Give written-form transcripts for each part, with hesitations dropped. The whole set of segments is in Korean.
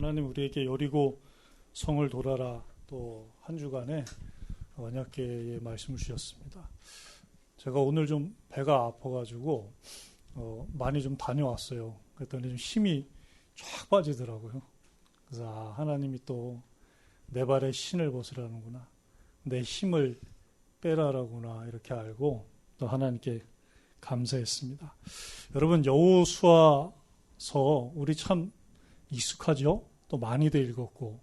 하나님 우리에게 여리고 성을 돌아라 또 한 주간에 언약궤의 말씀을 주셨습니다. 제가 오늘 좀 배가 아파가지고 많이 좀 다녀왔어요. 그랬더니 좀 힘이 쫙 빠지더라고요. 그래서 하나님이 또 내 발에 신을 벗으라는구나, 내 힘을 빼라라구나 이렇게 알고 또 하나님께 감사했습니다. 여러분, 여호수아서 우리 참 익숙하죠? 또 많이도 읽었고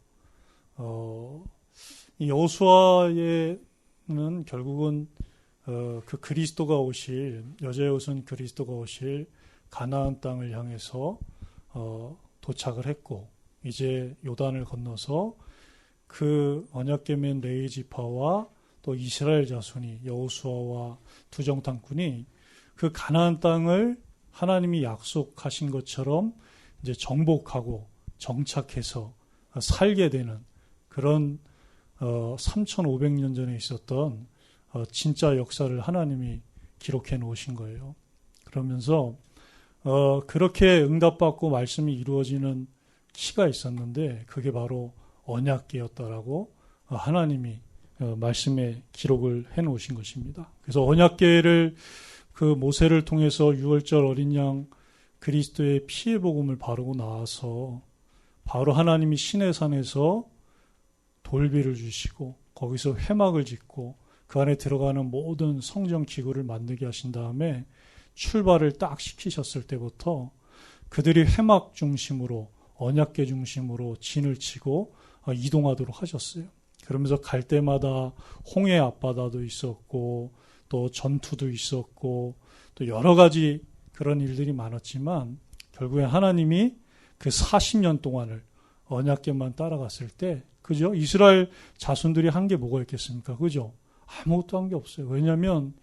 이 여호수아에는 결국은 그 그리스도가 오실, 여자의 옷은 그리스도가 오실 가나안 땅을 향해서 도착을 했고, 이제 요단을 건너서 그 언약궤 맨 레위 지파와 또 이스라엘 자손이, 여호수아와 두 정탐꾼이 그 가나안 땅을 하나님이 약속하신 것처럼 이제 정복하고 정착해서 살게 되는 그런 3,500년 전에 있었던 진짜 역사를 하나님이 기록해 놓으신 거예요. 그러면서 그렇게 응답받고 말씀이 이루어지는 키가 있었는데 그게 바로 언약궤였다라고 하나님이 말씀에 기록을 해 놓으신 것입니다. 그래서 언약궤를 그 모세를 통해서 유월절 어린 양 그리스도의 피의 복음을 바르고 나와서 바로 하나님이 시내산에서 돌비를 주시고 거기서 회막을 짓고 그 안에 들어가는 모든 성전 기구를 만들게 하신 다음에 출발을 딱 시키셨을 때부터 그들이 회막 중심으로, 언약궤 중심으로 진을 치고 이동하도록 하셨어요. 그러면서 갈 때마다 홍해 앞바다도 있었고 또 전투도 있었고 또 여러 가지 그런 일들이 많았지만 결국에 하나님이 그 40년 동안을 언약궤만 따라갔을 때, 그죠? 이스라엘 자손들이 한 게 뭐가 있겠습니까? 그죠? 아무것도 한 게 없어요. 왜냐하면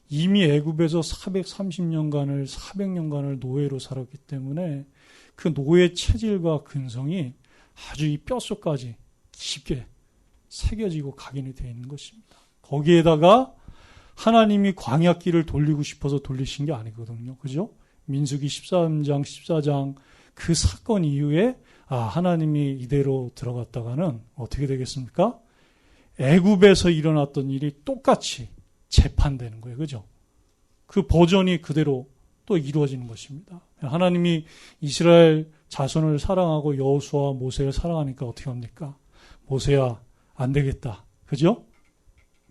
이미 애굽에서 430년간을, 400년간을 노예로 살았기 때문에 그 노예 체질과 근성이 아주 이 뼛속까지 깊게 새겨지고 각인이 되어 있는 것입니다. 거기에다가 하나님이 광야길을 돌리고 싶어서 돌리신 게 아니거든요. 그죠? 민수기 13장, 14장 그 사건 이후에 하나님이 이대로 들어갔다가는 어떻게 되겠습니까? 애굽에서 일어났던 일이 똑같이 재판되는 거예요. 그죠? 그 버전이 그대로 또 이루어지는 것입니다. 하나님이 이스라엘 자손을 사랑하고 여호수아와 모세를 사랑하니까 어떻게 합니까? 모세야, 안 되겠다. 그죠?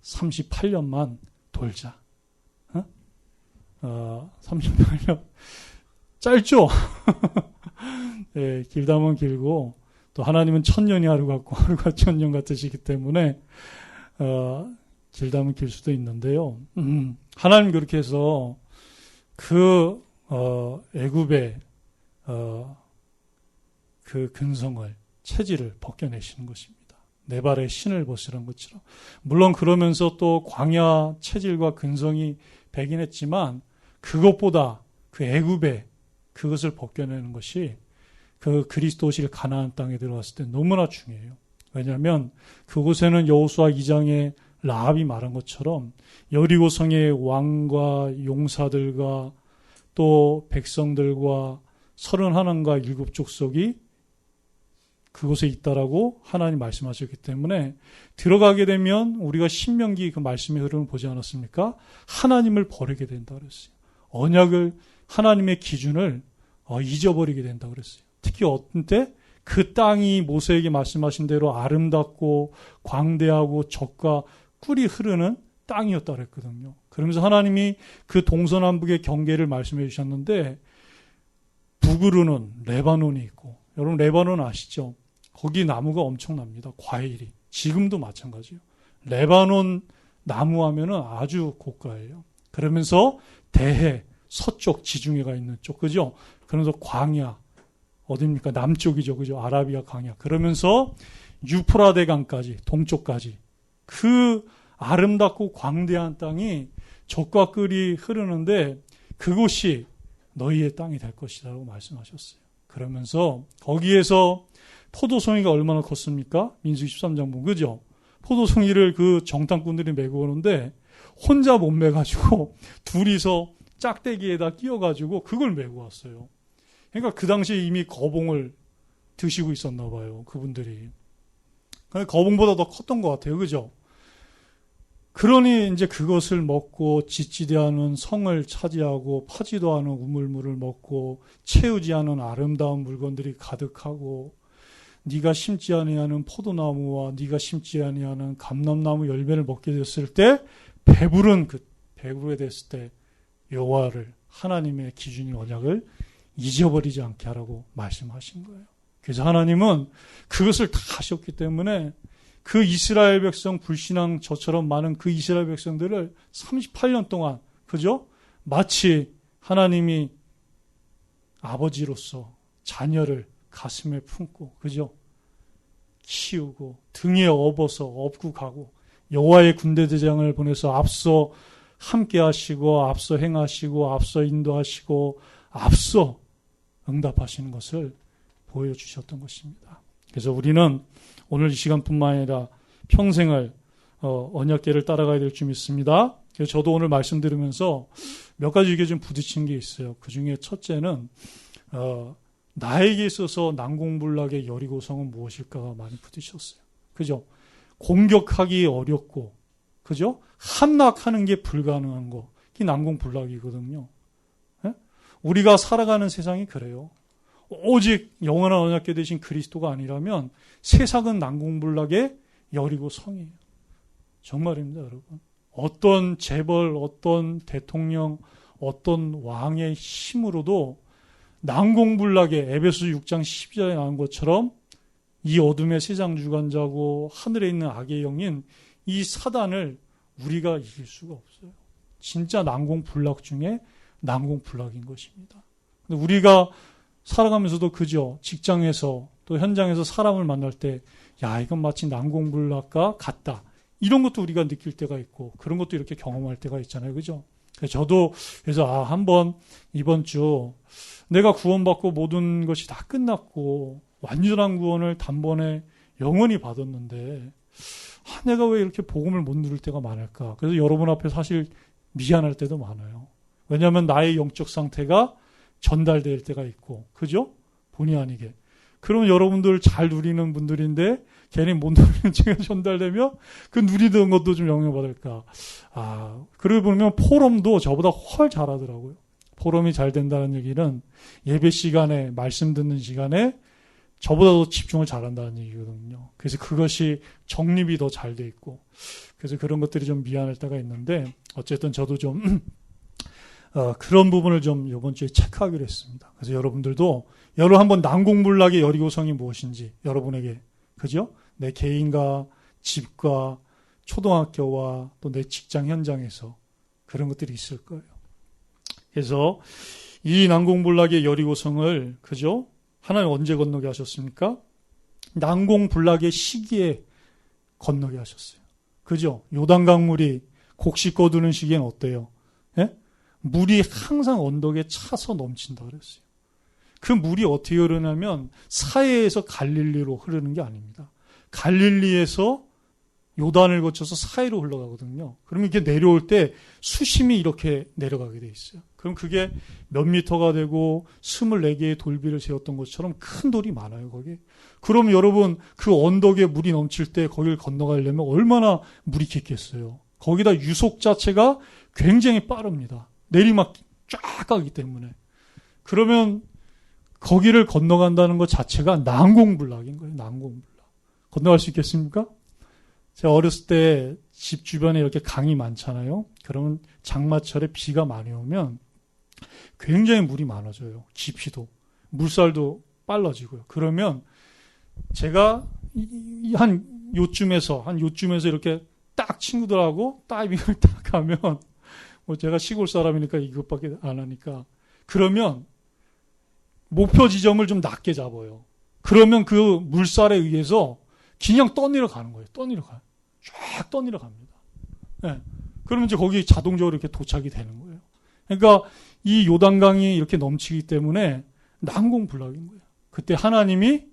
38년만 돌자. 38년. 짧죠? 네, 길다면 길고, 또 하나님은 1000년이 하루 같고, 하루가 1000년 같으시기 때문에, 길다면 길 수도 있는데요. 하나님 그렇게 해서, 애굽의, 그 근성을, 체질을 벗겨내시는 것입니다. 내 발에 신을 벗으란 것처럼. 물론 그러면서 또 광야 체질과 근성이 배긴 했지만 그것보다 그 애굽의 그것을 벗겨내는 것이 그 그리스도실 가나안 땅에 들어갔을 때 너무나 중요해요. 왜냐하면 그곳에는 여호수아 2장에 라합이 말한 것처럼 여리고 성의 왕과 용사들과 또 백성들과 31과 7족속이 그곳에 있다라고 하나님 말씀하셨기 때문에 들어가게 되면 우리가 신명기 그 말씀의 흐름을 보지 않았습니까? 하나님을 버리게 된다 그랬어요. 언약을, 하나님의 기준을 잊어버리게 된다 그랬어요. 특히 어떤 때? 그 땅이 모세에게 말씀하신 대로 아름답고 광대하고 젖과 꿀이 흐르는 땅이었다 그랬거든요. 그러면서 하나님이 그 동서남북의 경계를 말씀해 주셨는데 북으로는 레바논이 있고, 여러분 레바논 아시죠? 거기 나무가 엄청납니다. 과일이. 지금도 마찬가지예요. 레바논 나무 하면은 아주 고가예요. 그러면서 대해, 서쪽 지중해가 있는 쪽, 그죠? 그러면서 광야, 어디입니까? 남쪽이죠. 그죠? 아라비아 광야. 그러면서 유프라데 강까지, 동쪽까지. 그 아름답고 광대한 땅이 젖과 꿀이 흐르는데 그곳이 너희의 땅이 될 것이라고 말씀하셨어요. 그러면서 거기에서 포도송이가 얼마나 컸습니까? 민수기 13장 보면, 그죠? 포도송이를 그 정탐꾼들이 메고 오는데 혼자 못 메가지고 둘이서 짝대기에다 끼워가지고 그걸 메고 왔어요. 그러니까 그 당시에 이미 거봉을 드시고 있었나 봐요. 그분들이. 거북보다 더 컸던 것 같아요. 그죠? 그러니 이제 그것을 먹고 짓지도 않은 성을 차지하고 파지도 않은 우물물을 먹고 채우지 않은 아름다운 물건들이 가득하고 네가 심지 아니하는 포도나무와 네가 심지 아니하는 감람나무 열매를 먹게 됐을 때 배부르게 됐을 때 여호와를 하나님의 기준이 언약을 잊어버리지 않게 하라고 말씀하신 거예요. 그래서 하나님은 그것을 다 하셨기 때문에 그 이스라엘 백성 불신앙 저처럼 많은 그 이스라엘 백성들을 38년 동안 그죠? 마치 하나님이 아버지로서 자녀를 가슴에 품고 그죠? 키우고 등에 업어서 업고 가고 여호와의 군대 대장을 보내서 앞서 함께 하시고 앞서 행하시고 앞서 인도하시고 앞서 응답하시는 것을 보여주셨던 것입니다. 그래서 우리는 오늘 이 시간뿐만 아니라 평생을 언약궤를 따라가야 될 줄 믿습니다. 그래서 저도 오늘 말씀 들으면서 몇 가지 이게 좀 부딪힌 게 있어요. 그 중에 첫째는 나에게 있어서 난공불락의 여리고성은 무엇일까가 많이 부딪혔어요. 그죠? 공격하기 어렵고 그죠? 함락하는 게 불가능한 거. 그게 난공불락이거든요. 예? 우리가 살아가는 세상이 그래요. 오직 영원한 언약궤 되신 그리스도가 아니라면 세상은 난공불락의 여리고 성이에요. 정말입니다, 여러분. 어떤 재벌, 어떤 대통령, 어떤 왕의 힘으로도 난공불락의 에베소 6장 12절에 나온 것처럼 이 어둠의 세상 주관자고 하늘에 있는 악의 영인 이 사단을 우리가 이길 수가 없어요. 진짜 난공불락 중에 난공불락인 것입니다. 근데 우리가 살아가면서도 그죠. 직장에서 또 현장에서 사람을 만날 때 야 이건 마치 난공불락과 같다. 이런 것도 우리가 느낄 때가 있고 그런 것도 이렇게 경험할 때가 있잖아요. 그죠? 저도 그래서 한번 이번 주 내가 구원받고 모든 것이 다 끝났고 완전한 구원을 단번에 영원히 받았는데 내가 왜 이렇게 복음을 못 누릴 때가 많을까? 그래서 여러분 앞에 사실 미안할 때도 많아요. 왜냐하면 나의 영적 상태가 전달될 때가 있고, 그죠? 본의 아니게. 그러면 여러분들 잘 누리는 분들인데 괜히 못 누리는 제가 전달되면 그 누리던 것도 좀 영향받을까. 그러고 보면 포럼도 저보다 훨 잘하더라고요. 포럼이 잘 된다는 얘기는 예배 시간에 말씀 듣는 시간에 저보다도 집중을 잘한다는 얘기거든요. 그래서 그것이 정립이 더 잘 돼 있고 그래서 그런 것들이 좀 미안할 때가 있는데 어쨌든 저도 좀 그런 부분을 좀 이번 주에 체크하기로 했습니다. 그래서 여러분들도 여러분 한번 난공불락의 여리고성이 무엇인지 여러분에게 그죠? 내 개인과 집과 초등학교와 또 내 직장 현장에서 그런 것들이 있을 거예요. 그래서 이 난공불락의 여리고성을 그죠? 하나님 언제 건너게 하셨습니까? 난공불락의 시기에 건너게 하셨어요. 그죠? 요단강물이 곡식 거두는 시기엔 어때요? 예? 물이 항상 언덕에 차서 넘친다 그랬어요. 그 물이 어떻게 흐르냐면 사해에서 갈릴리로 흐르는 게 아닙니다. 갈릴리에서 요단을 거쳐서 사해로 흘러가거든요. 그러면 이게 내려올 때 수심이 이렇게 내려가게 돼 있어요. 그럼 그게 몇 미터가 되고 24개의 돌비를 세웠던 것처럼 큰 돌이 많아요, 거기. 그럼 여러분 그 언덕에 물이 넘칠 때 거기를 건너가려면 얼마나 물이 깊겠어요. 거기다 유속 자체가 굉장히 빠릅니다. 내리막 쫙 가기 때문에. 그러면 거기를 건너간다는 것 자체가 난공불락인 거예요. 난공불락. 건너갈 수 있겠습니까? 제가 어렸을 때 집 주변에 이렇게 강이 많잖아요. 그러면 장마철에 비가 많이 오면 굉장히 물이 많아져요. 깊이도. 물살도 빨라지고요. 그러면 제가 한 요쯤에서 이렇게 딱 친구들하고 다이빙을 딱 가면 뭐 제가 시골 사람이니까 이것밖에 안 하니까 그러면 목표 지점을 좀 낮게 잡아요. 그러면 그 물살에 의해서 그냥 떠내려 가는 거예요. 떠내려 가요. 쫙 떠내려 갑니다. 네. 그러면 이제 거기 자동적으로 이렇게 도착이 되는 거예요. 그러니까 이 요단강이 이렇게 넘치기 때문에 난공불락인 거예요. 그때 하나님이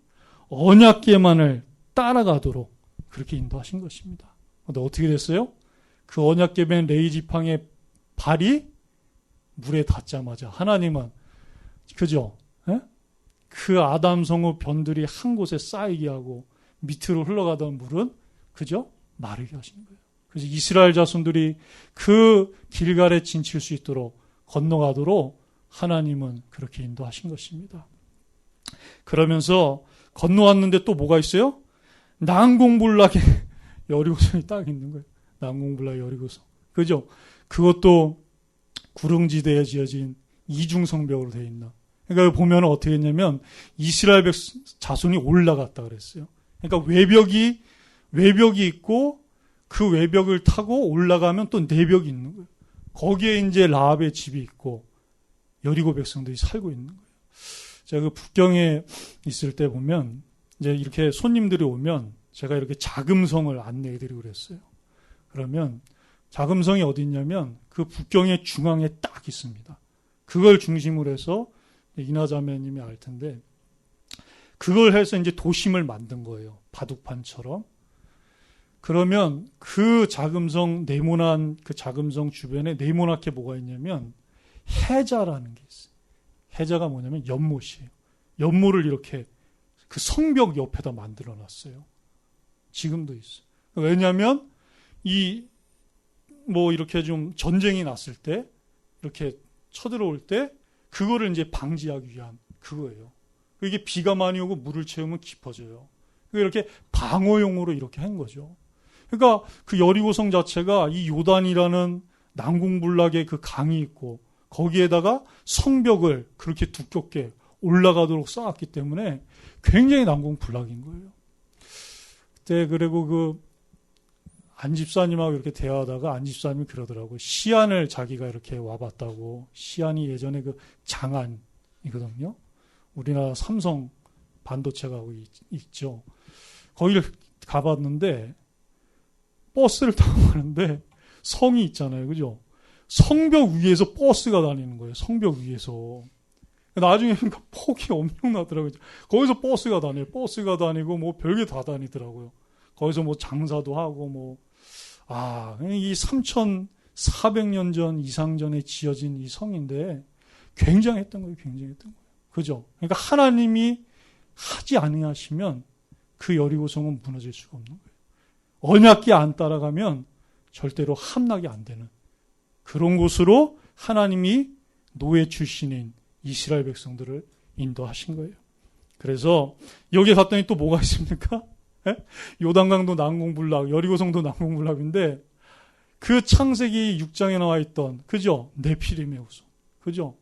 언약궤만을 따라가도록 그렇게 인도하신 것입니다. 근데 어떻게 됐어요? 그 언약궤 맨 레위 지팡이의 발이 물에 닿자마자 하나님은 그죠? 예? 그 아담성의 변들이 한 곳에 쌓이게 하고 밑으로 흘러가던 물은 그저 마르게 하시는 거예요. 그래서 이스라엘 자손들이 그 길갈에 진칠 수 있도록 건너가도록 하나님은 그렇게 인도하신 것입니다. 그러면서 건너왔는데 또 뭐가 있어요? 난공불락의 여리고성이 딱 있는 거예요. 난공불락 여리고성. 그죠? 그것도 구릉지대에 지어진 이중성벽으로 되어 있나. 그러니까 보면 어떻게 했냐면 이스라엘 자손이 올라갔다 그랬어요. 그러니까 외벽이 있고 그 외벽을 타고 올라가면 또 내벽이 있는 거예요. 거기에 이제 라합의 집이 있고 여리고 백성들이 살고 있는 거예요. 제가 그 북경에 있을 때 보면 이제 이렇게 손님들이 오면 제가 이렇게 자금성을 안내해드리고 그랬어요. 그러면 자금성이 어디 있냐면 그 북경의 중앙에 딱 있습니다. 그걸 중심으로 해서 이나자매님이 알 텐데 그걸 해서 이제 도심을 만든 거예요. 바둑판처럼. 그러면 그 자금성 네모난 그 자금성 주변에 네모나게 뭐가 있냐면 해자라는 게 있어요. 해자가 뭐냐면 연못이에요. 연못을 이렇게 그 성벽 옆에다 만들어 놨어요. 지금도 있어요. 왜냐하면 이렇게 좀 전쟁이 났을 때 이렇게 쳐들어올 때 그거를 이제 방지하기 위한 그거예요. 이게 비가 많이 오고 물을 채우면 깊어져요. 이렇게 방어용으로 이렇게 한 거죠. 그러니까 그 여리고성 자체가 이 요단이라는 난공불락의 그 강이 있고 거기에다가 성벽을 그렇게 두껍게 올라가도록 쌓았기 때문에 굉장히 난공불락인 거예요. 그때 그리고 그 안집사님하고 이렇게 대화하다가 안집사님이 그러더라고요. 시안을 자기가 이렇게 와봤다고. 시안이 예전에 그 장안이거든요. 우리나라 삼성 반도체가 있죠. 거기를 가봤는데 버스를 타고 가는데 성이 있잖아요. 그죠? 성벽 위에서 버스가 다니는 거예요. 성벽 위에서. 나중에 그러니까 폭이 엄청나더라고요. 거기서 버스가 다녀요. 버스가 다니고 뭐 별게 다 다니더라고요. 거기서 뭐 장사도 하고 이 3,400년 전 이상 전에 지어진 이 성인데 굉장했던 거예요. 굉장했던 거예요. 그죠? 그러니까 하나님이 하지 아니하시면 그 여리고성은 무너질 수가 없는 거예요. 언약궤 안 따라가면 절대로 함락이 안 되는 그런 곳으로 하나님이 노예 출신인 이스라엘 백성들을 인도하신 거예요. 그래서 여기 갔더니 또 뭐가 있습니까? 요단강도 난공불락, 여리고성도 난공불락인데 그 창세기 6장에 나와 있던 그죠? 네피림의 후손. 그죠?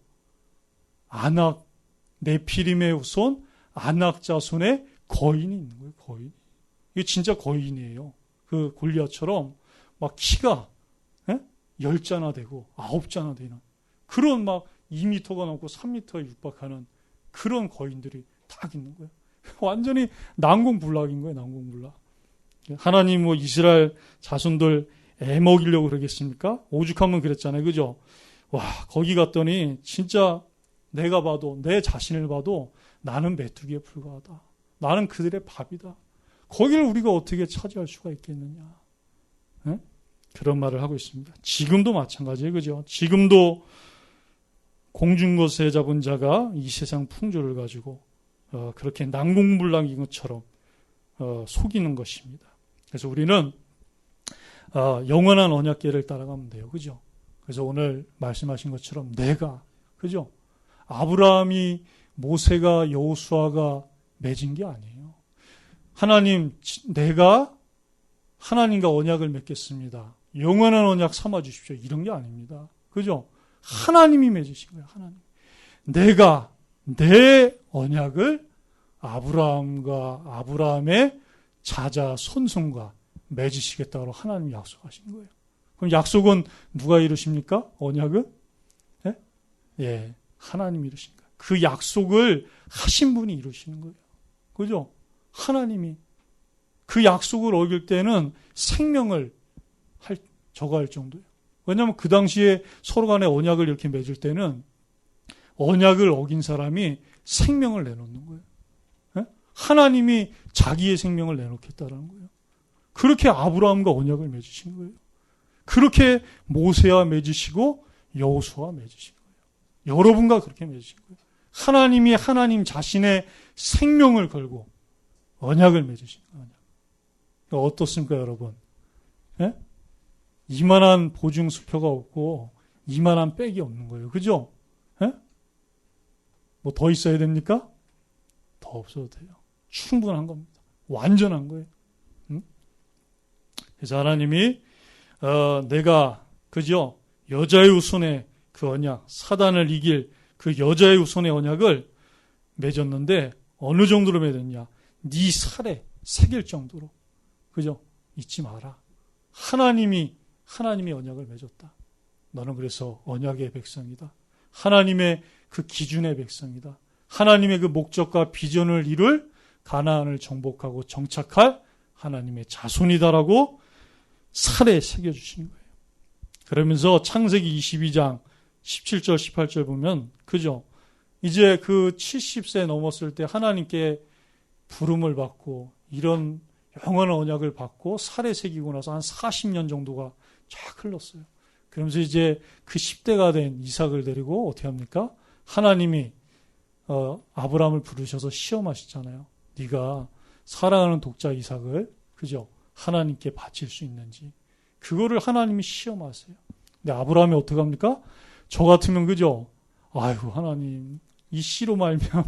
네피림의 후손 아낙 자손의 거인이 있는 거예요. 거인. 이게 진짜 거인이에요. 그 골리앗처럼 막 키가 10자나 되고 9자나 되는 그런 막 2m가 넘고 3m에 육박하는 그런 거인들이 딱 있는 거예요. 완전히 난공불락인 거예요. 난공불락. 하나님 뭐 이스라엘 자손들 애 먹이려고 그러겠습니까? 오죽하면 그랬잖아요. 그죠? 와, 거기 갔더니 진짜 내가 봐도 내 자신을 봐도 나는 메뚜기에 불과하다. 나는 그들의 밥이다. 거기를 우리가 어떻게 차지할 수가 있겠느냐. 네? 그런 말을 하고 있습니다. 지금도 마찬가지예요. 그죠? 지금도 공중거세 잡은 자가 이 세상 풍조를 가지고 그렇게 난공불락인 것처럼 속이는 것입니다. 그래서 우리는 영원한 언약궤를 따라가면 돼요. 그죠? 그래서 오늘 말씀하신 것처럼 내가 그죠? 아브라함이 모세가 여호수아가 맺은 게 아니에요. 하나님 내가 하나님과 언약을 맺겠습니다. 영원한 언약 삼아 주십시오. 이런 게 아닙니다. 그죠? 하나님이 맺으신 거예요. 하나님. 내가 내 언약을 아브라함과 아브라함의 자자 손손과 맺으시겠다고 하나님이 약속하신 거예요. 그럼 약속은 누가 이루십니까? 언약은? 예, 하나님이 이루신 거예요. 그 약속을 하신 분이 이루시는 거예요. 그죠? 하나님이 그 약속을 어길 때는 생명을 저거할 정도예요. 왜냐하면 그 당시에 서로 간에 언약을 이렇게 맺을 때는 언약을 어긴 사람이 생명을 내놓는 거예요. 하나님이 자기의 생명을 내놓겠다라는 거예요. 그렇게 아브라함과 언약을 맺으신 거예요. 그렇게 모세와 맺으시고 여호수아와 맺으신 거예요. 여러분과 그렇게 맺으신 거예요. 하나님이 하나님 자신의 생명을 걸고 언약을 맺으신 거예요. 어떻습니까, 여러분? 예? 이만한 보증수표가 없고 이만한 백이 없는 거예요. 그죠? 예? 뭐 더 있어야 됩니까? 더 없어도 돼요. 충분한 겁니다. 완전한 거예요. 응? 그래서 하나님이 내가 그죠? 여자의 후손의 그 언약, 사단을 이길 그 여자의 후손의 언약을 맺었는데 어느 정도로 맺었냐? 네 살에 새길 정도로. 그죠? 잊지 마라. 하나님이 언약을 맺었다. 너는 그래서 언약의 백성이다. 하나님의 그 기준의 백성이다. 하나님의 그 목적과 비전을 이룰 가나안을 정복하고 정착할 하나님의 자손이다라고 살에 새겨주시는 거예요. 그러면서 창세기 22장 17절 18절 보면 그죠? 이제 그 70세 넘었을 때 하나님께 부름을 받고 이런 영원한 언약을 받고 살에 새기고 나서 한 40년 정도가 쫙 흘렀어요. 그러면서 이제 그 10대가 된 이삭을 데리고 어떻게 합니까? 하나님이 아브라함을 부르셔서 시험하시잖아요. 네가 사랑하는 독자 이삭을 그죠? 하나님께 바칠 수 있는지 그거를 하나님이 시험하세요. 근데 아브라함이 어떻게 합니까? 저 같으면 그죠? 아이고 하나님 이 씨로 말미암아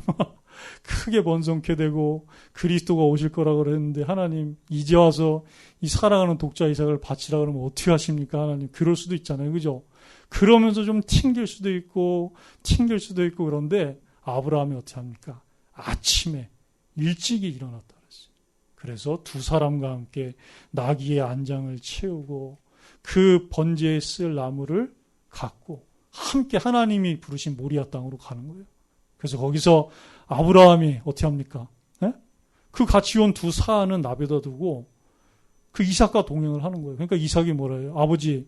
크게 번성케 되고 그리스도가 오실 거라고 그랬는데 하나님 이제 와서 이 사랑하는 독자 이삭을 바치라 그러면 어떻게 하십니까? 하나님 그럴 수도 있잖아요. 그죠? 그러면서 좀 튕길 수도 있고 그런데 아브라함이 어떻게 합니까? 아침에 일찍이 일어났다 그랬어요. 그래서 두 사람과 함께 나귀의 안장을 채우고 그 번제에 쓸 나무를 갖고 함께 하나님이 부르신 모리아 땅으로 가는 거예요. 그래서 거기서 아브라함이 어떻게 합니까? 네? 그 같이 온 두 사안은 나베다 두고 그 이삭과 동행을 하는 거예요. 그러니까 이삭이 뭐라 해요? 아버지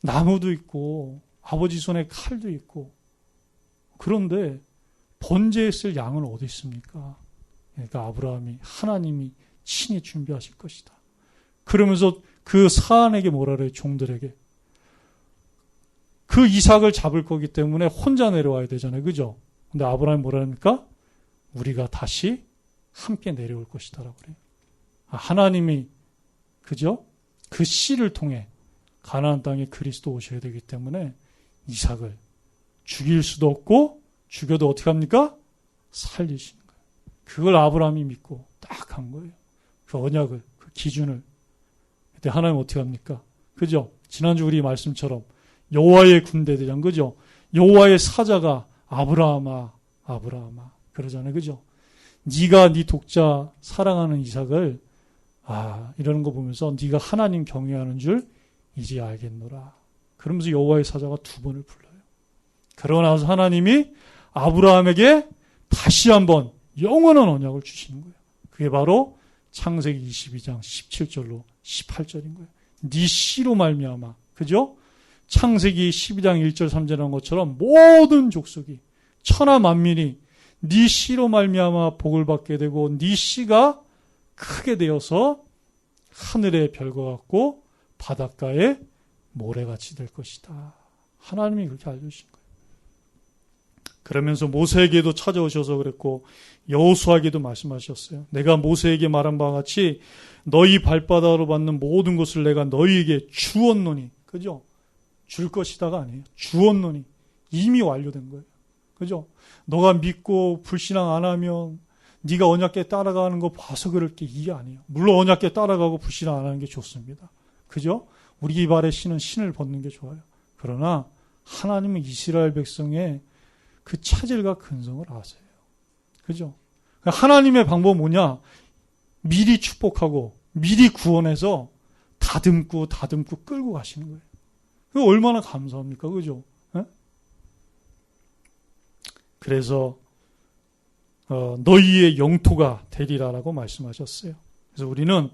나무도 있고 아버지 손에 칼도 있고 그런데 번제에 쓸 양은 어디 있습니까? 그러니까 아브라함이 하나님이 친히 준비하실 것이다. 그러면서 그 사안에게 뭐라 그래요? 종들에게. 그 이삭을 잡을 거기 때문에 혼자 내려와야 되잖아요. 그죠? 근데 아브라함이 뭐라 합니까? 우리가 다시 함께 내려올 것이다라고 그래요. 하나님이 그죠? 그 씨를 통해 가나안 땅에 그리스도 오셔야 되기 때문에 이삭을 죽일 수도 없고 죽여도 어떻게 합니까? 살리시는 거예요. 그걸 아브라함이 믿고 딱 한 거예요. 그 언약을, 그 기준을. 근데 하나님 어떻게 합니까? 그죠? 지난주 우리 말씀처럼 여호와의 군대대장, 그죠? 여호와의 사자가 아브라함아 그러잖아요. 그죠? 네가 네 독자 사랑하는 이삭을 이러는 거 보면서 네가 하나님 경외하는 줄 이제 알겠노라. 그러면서 여호와의 사자가 두 번을 불러요. 그러고 나서 하나님이 아브라함에게 다시 한번 영원한 언약을 주시는 거예요. 그게 바로 창세기 22장 17절로 18절인 거예요. 네 씨로 말미암아. 그죠? 창세기 12장 1절 3절한 것처럼 모든 족속이 천하 만민이 네 씨로 말미암아 복을 받게 되고 네 씨가 크게 되어서 하늘의 별과 같고 바닷가의 모래같이 될 것이다. 하나님이 그렇게 알려주신 거예요. 그러면서 모세에게도 찾아오셔서 그랬고 여호수아에게도 말씀하셨어요. 내가 모세에게 말한 바와 같이 너희 발바닥으로 받는 모든 것을 내가 너희에게 주었노니. 그죠? 줄 것이다가 아니에요. 주었노니. 이미 완료된 거예요. 그죠? 너가 믿고 불신앙 안 하면 네가 언약궤 따라가는 거 봐서 그럴 게 이게 아니에요. 물론 언약궤 따라가고 불신앙 안 하는 게 좋습니다. 그죠? 우리 발에 신은 신을 벗는 게 좋아요. 그러나 하나님은 이스라엘 백성의 그 차질과 근성을 아세요. 그죠? 하나님의 방법은 뭐냐? 미리 축복하고 미리 구원해서 다듬고 끌고 가시는 거예요. 그거 얼마나 감사합니까? 그죠? 네? 그래서 너희의 영토가 되리라라고 말씀하셨어요. 그래서 우리는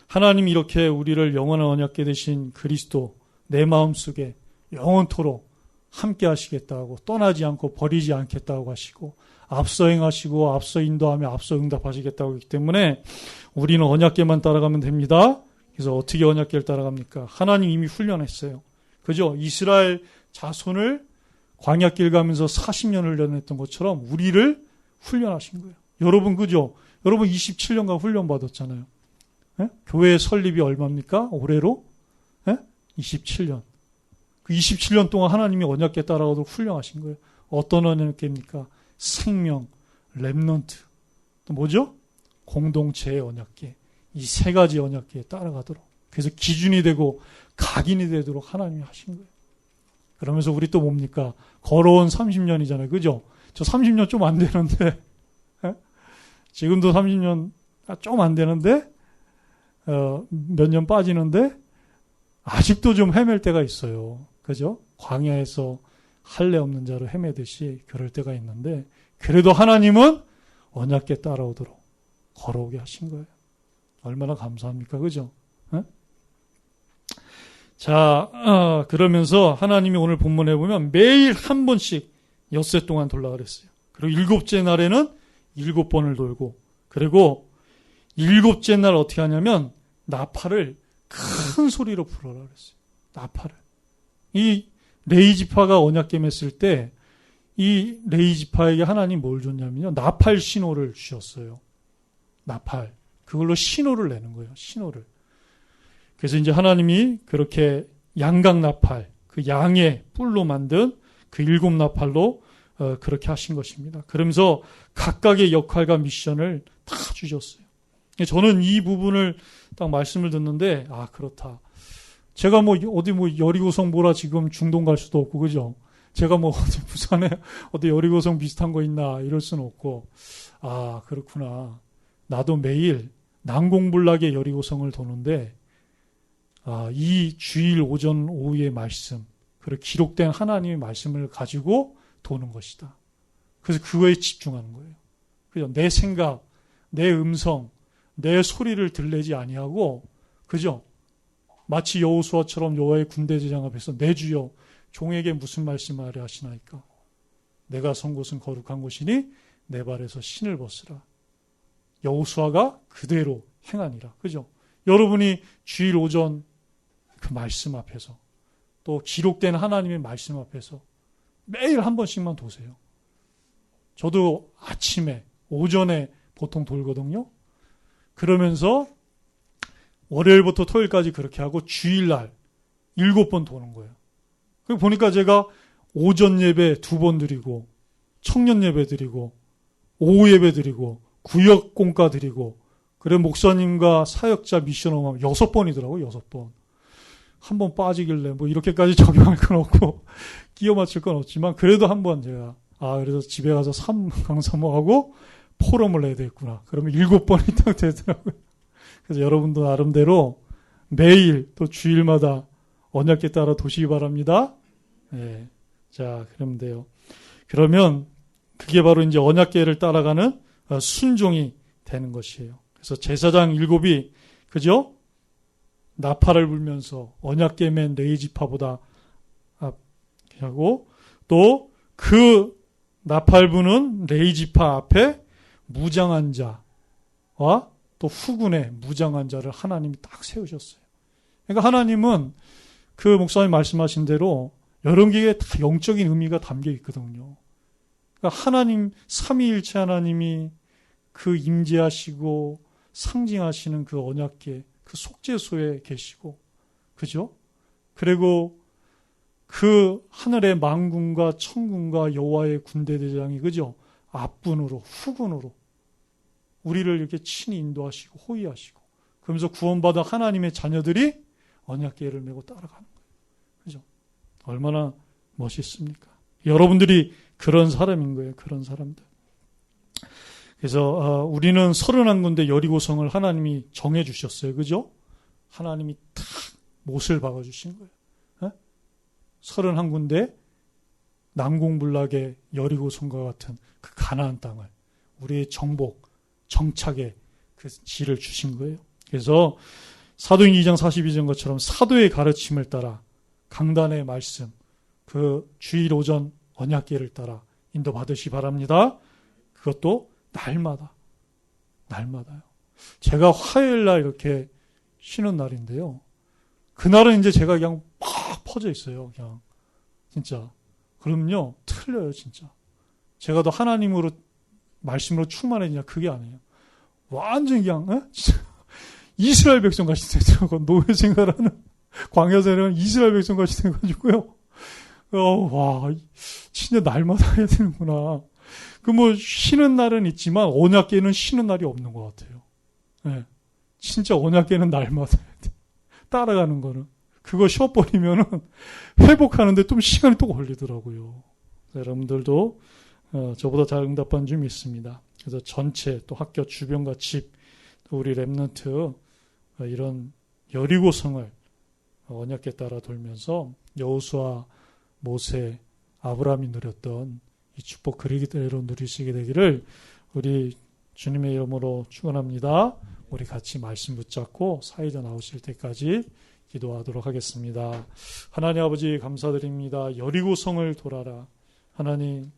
하나님이 이렇게 우리를 영원한 언약궤 되신 그리스도 내 마음속에 영원토록 함께 하시겠다고 떠나지 않고 버리지 않겠다고 하시고 앞서 행하시고 앞서 인도하며 앞서 응답하시겠다고 하기 때문에 우리는 언약궤만 따라가면 됩니다. 그래서 어떻게 언약궤를 따라갑니까? 하나님 이미 훈련했어요. 그죠? 이스라엘 자손을 광야길 가면서 40년 훈련했던 것처럼 우리를 훈련하신 거예요. 여러분 그죠? 여러분 27년간 훈련 받았잖아요. 예? 교회 설립이 얼마입니까? 올해로? 예? 27년. 그 27년 동안 하나님이 언약궤 따라가도록 훈련하신 거예요. 어떤 언약궤입니까? 생명, 렘넌트, 또 뭐죠? 공동체의 언약궤. 이 세 가지 언약궤에 따라가도록. 그래서 기준이 되고 각인이 되도록 하나님이 하신 거예요. 그러면서 우리 또 뭡니까? 걸어온 30년이잖아요. 그죠? 저 30년 좀 안 되는데, 예? 지금도 30년 좀 안 되는데, 몇 년 빠지는데, 아직도 좀 헤맬 때가 있어요. 그죠? 광야에서 할례 없는 자로 헤매듯이 그럴 때가 있는데, 그래도 하나님은 언약궤 따라오도록 걸어오게 하신 거예요. 얼마나 감사합니까? 그죠? 예? 자, 그러면서 하나님이 오늘 본문에 보면 매일 한 번씩 엿새 동안 돌라 그랬어요. 그리고 일곱째 날에는 7번을 돌고, 그리고 일곱째 날 어떻게 하냐면 나팔을 큰 소리로 불어라 그랬어요. 나팔을. 이 레이지파가 언약궤 맸을 때 이 레이지파에게 하나님 뭘 줬냐면요. 나팔 신호를 주셨어요. 나팔. 그걸로 신호를 내는 거예요. 신호를. 그래서 이제 하나님이 그렇게 양각 나팔, 그 양의 뿔로 만든 그 7나팔로 그렇게 하신 것입니다. 그러면서 각각의 역할과 미션을 다 주셨어요. 저는 이 부분을 딱 말씀을 듣는데, 아, 그렇다. 제가 뭐 어디 뭐 여리고성 보라 지금 중동 갈 수도 없고, 그죠? 제가 뭐 어디 부산에 어디 여리고성 비슷한 거 있나 이럴 수는 없고, 아, 그렇구나. 나도 매일 난공불락의 여리고성을 도는데, 아, 이 주일 오전 오후의 말씀, 그리고 기록된 하나님의 말씀을 가지고 도는 것이다. 그래서 그거에 집중하는 거예요. 그죠? 내 생각, 내 음성, 내 소리를 들리지 아니하고, 그죠? 마치 여호수아처럼 여호와의 군대 제장 앞에서 내 주여 종에게 무슨 말씀을 하시나이까? 내가 선 곳은 거룩한 곳이니 내 발에서 신을 벗으라. 여호수아가 그대로 행하니라. 그죠? 여러분이 주일 오전 그 말씀 앞에서 또 기록된 하나님의 말씀 앞에서 매일 한 번씩만 도세요. 저도 아침에 오전에 보통 돌거든요. 그러면서 월요일부터 토요일까지 그렇게 하고 주일날 7번 도는 거예요. 그리고 보니까 제가 오전 예배 2번 드리고 청년 예배 드리고 오후 예배 드리고 구역 공과 드리고 그래 목사님과 사역자 미션홈 6번이더라고요. 6번. 한 번 빠지길래 뭐 이렇게까지 적용할 건 없고 끼워 맞출 건 없지만 그래도 한 번 제가 그래서 집에 가서 강사모하고 포럼을 해야 되겠구나. 그러면 7번이 딱 되더라고요. 그래서 여러분도 나름대로 매일 또 주일마다 언약궤 따라 도시기 바랍니다. 네. 자, 그러면 돼요. 그러면 그게 바로 이제 언약궤를 따라가는 순종이 되는 것이에요. 그래서 제사장 7이 그죠? 나팔을 불면서 언약궤 맨 레이지파보다 하고 또 그 나팔 부는 레이지파 앞에 무장한 자와 또 후군의 무장한 자를 하나님이 딱 세우셨어요. 그러니까 하나님은 그 목사님 말씀하신 대로 여러 개의 다 영적인 의미가 담겨 있거든요. 그러니까 하나님, 삼위일체 하나님이 그 임재하시고 상징하시는 그 언약궤, 그 속죄소에 계시고, 그죠? 그리고 그 하늘의 만군과 천군과 여호와의 군대 대장이, 그죠? 앞분으로, 후군으로 우리를 이렇게 친히 인도하시고 호위하시고, 그러면서 구원받은 하나님의 자녀들이 언약궤를 메고 따라가는 거예요. 그죠? 얼마나 멋있습니까? 여러분들이 그런 사람인 거예요. 그런 사람들. 그래서 우리는 31군데 여리고성을 하나님이 정해 주셨어요. 그죠? 하나님이 탁 못을 박아 주신 거예요. 31군데 난공불락의 여리고성과 같은 그 가나안 땅을 우리의 정복, 정착의 그 지를 주신 거예요. 그래서 사도행 2장 42절 것처럼 사도의 가르침을 따라 강단의 말씀, 그 주일 오전 언약궤를 따라 인도받으시 바랍니다. 그것도 날마다요. 제가 화요일날 이렇게 쉬는 날인데요. 그날은 이제 제가 그냥 막 퍼져 있어요. 그냥 진짜 그럼요, 틀려요, 진짜. 제가 더 하나님으로, 말씀으로 충만해지냐, 그게 아니에요. 완전 그냥, 진짜 이스라엘 백성같이 되더라고. 노예 생활하는, 광야 생활하는 이스라엘 백성같이 돼가지고요. 와, 진짜 날마다 해야 되는구나. 쉬는 날은 있지만, 언약궤는 쉬는 날이 없는 것 같아요. 네. 진짜 언약궤는 날마다 해야 돼. 따라가는 거는. 그거 쉬어버리면은, 회복하는데 좀 시간이 또 걸리더라고요. 여러분들도, 저보다 잘 응답한 줄 믿습니다. 그래서 전체, 또 학교 주변과 집, 또 우리 렘넌트, 이런 여리고성을 언약궤 따라 돌면서 여호수아, 모세, 아브라함이 누렸던 이 축복 그리대로 누리시게 되기를 우리 주님의 이름으로 축원합니다. 우리 같이 말씀 붙잡고 사이다 나오실 때까지 기도하도록 하겠습니다. 하나님 아버지 감사드립니다. 여리고성을 돌아라. 하나님